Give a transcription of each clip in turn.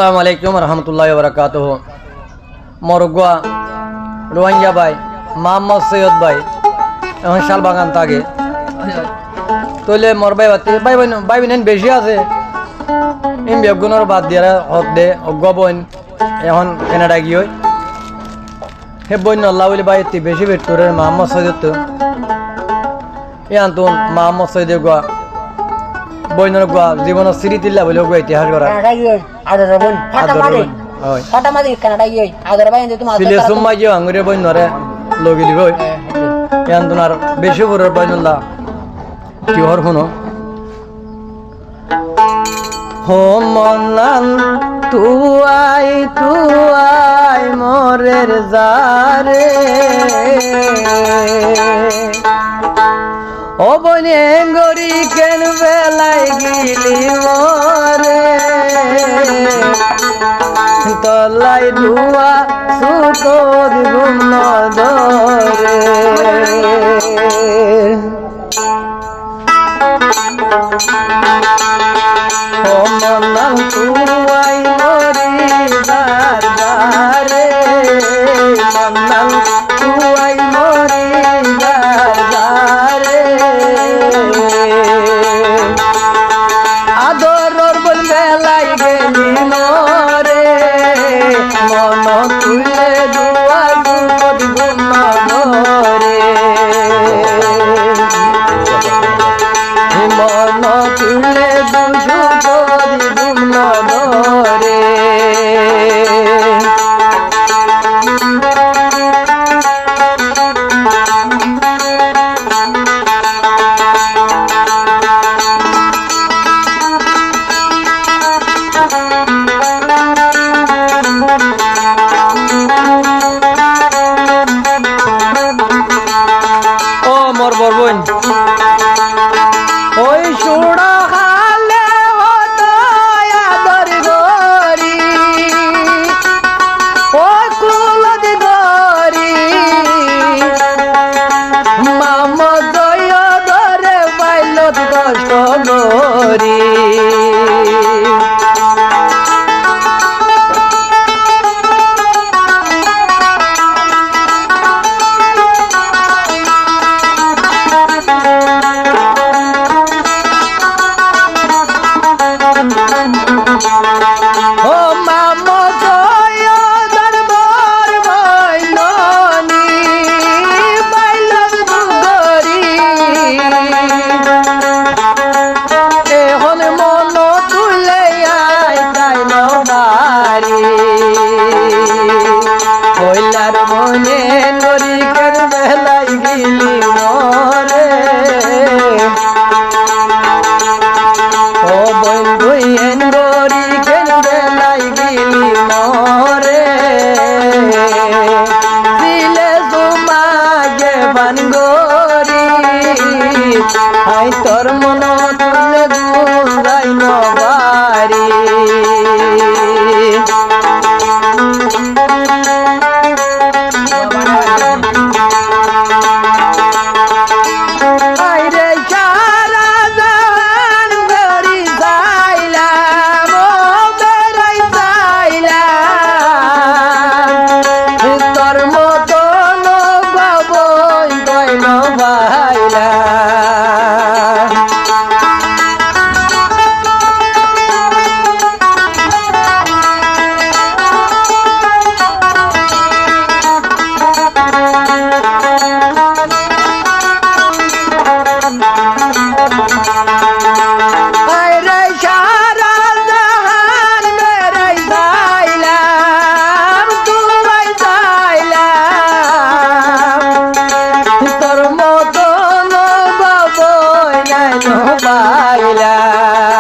আসসালামু আলাইকুম রহমতুল্লাহি ওয়া বারাকাতুহু। মরগুয়া রোহিঙ্গা ভাই মোহাম্মদ সৈয়দ ভাই এখন শালবাগান থাকে তৈলে মর ভাই ভাই ভাই বোন বেশি আছে ইম বেগুনের বাদ দিয়ে হক দে অজ্ঞ বোন এখন কানাডা গিয়ে হে বোন আল্লাহ বলি ভাই তুই বেশি বেটুরের মোহাম্মদ সৈয়দ তো ইয়ান তো মোহাম্মদ সৈয়দ গুয়া বইনের গুয়া জীবনের স্মৃতিল্লা বলে গুয়া ইতিহাস করা আঙুরে বই নরে লগিলি বই ইয়ান তোমার বেশি বড় বইনুল্লাহ কিহর শুনো মনাল তুয়াই মরের জারে ও বনে গড়ি কেন বেলাই গিলি মরে তলাই ধুয়া সুতোর ঘুম ধরে ও মনাল তুয়াই মরি দারে মনাল তুয়াই মরি দারে আদরর বলবে লাগেলি মরে মন তুলে দুয়া দুপদ ঘুম ধরে মন তুলে দুশো পদ ঘুম ধরে ও মোর বরবন ওই সুড়া খালে হতো আদর গরি ও কুলদ গরি মামদ দরে বাইলত কষ্ট গরি ও মামদ দরবার বাইলনি বাইলত গরি এখন মন তুলে আই তাইল বাড়ি কইলার মনে গরি কেন বেলাই গিলি মরে ও বন্ধু এন গরি কেন বেলাই গিলি মরে দিলে তোমাকে বান গরি আই তোর মন তুলে গুলাই নবারি আইরে সারা জান গরি যাইলাম ও বেড়াই যাইলাম তোর মতন বাবই গইল ভাইলাম আইরে সারা জাহান বেড়াই যাইলাম তুই যাইলাম তোর মতন বাবই নাই পাইলাম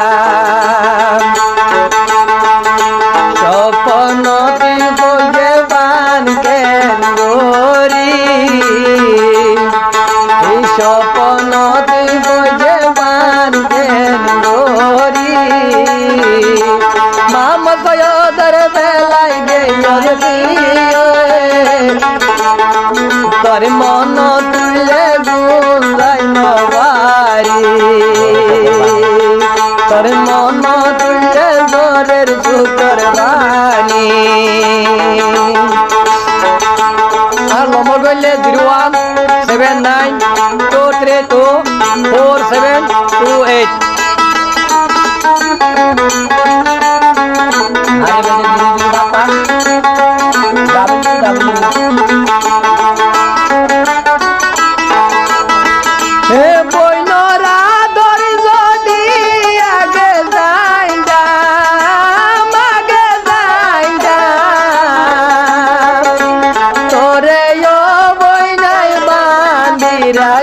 স্বপ্ন বইয়ে বান কেন গরি এই স্বপ্ন বইয়ে বান কেন গরি মামা সয়দর বেলাই গেলি তোর মন তুলে গুলাই নবারি তোর মন তুলে ধরে তোদের সুকর বাণী আর নম্বর করলে 01792324728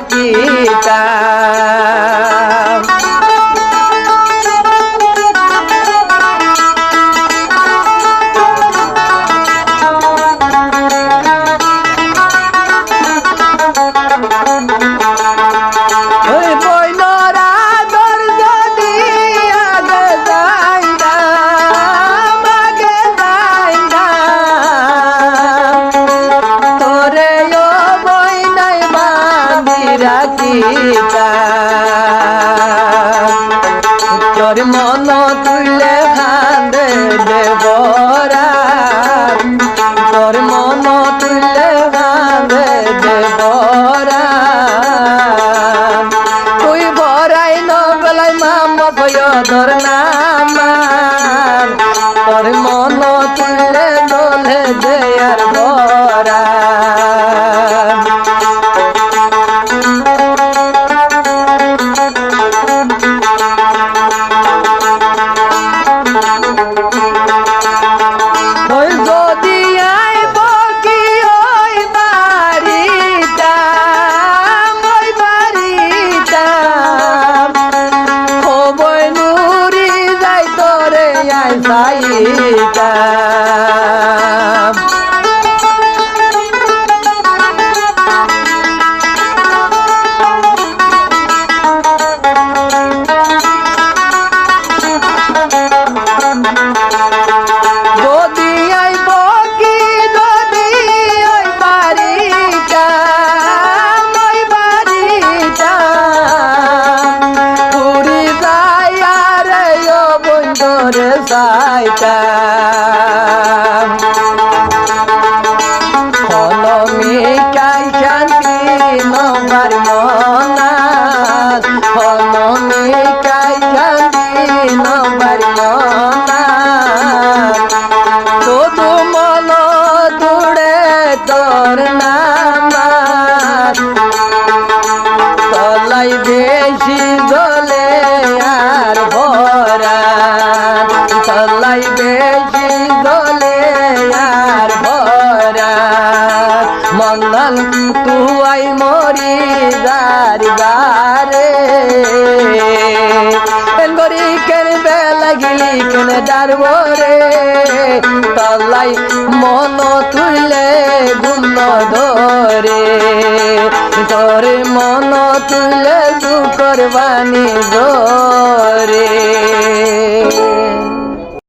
kita oi boy nora dor jodi age jainda mage jainda tore yo boy nai bandira kita তোর মন তুলে কান্দে দেবরা তোর মন তুলে কান্দে দেবরা তুই বরাই নগলাই মামা ভয় ধর নামান তোর মন তুলে দোলে দেয়ার Bora saita jodi ai boki jodi ai barita moi barita puri jaya re yo bondore saita holo mi kai shanti no barmona holo mi kai shanti no barmona todo molo dure tor namat তলাই বেশি জলে আর ভরা তলাই বেশি জলে আর ভরা মন্দাল তুয়াই মরি যার গারে গরি কেন বেলাগিলি কেন ডারবরে তলাই মন তুলে গুণ ধরে তোরে মন তুলে সুকর বাণী ধরে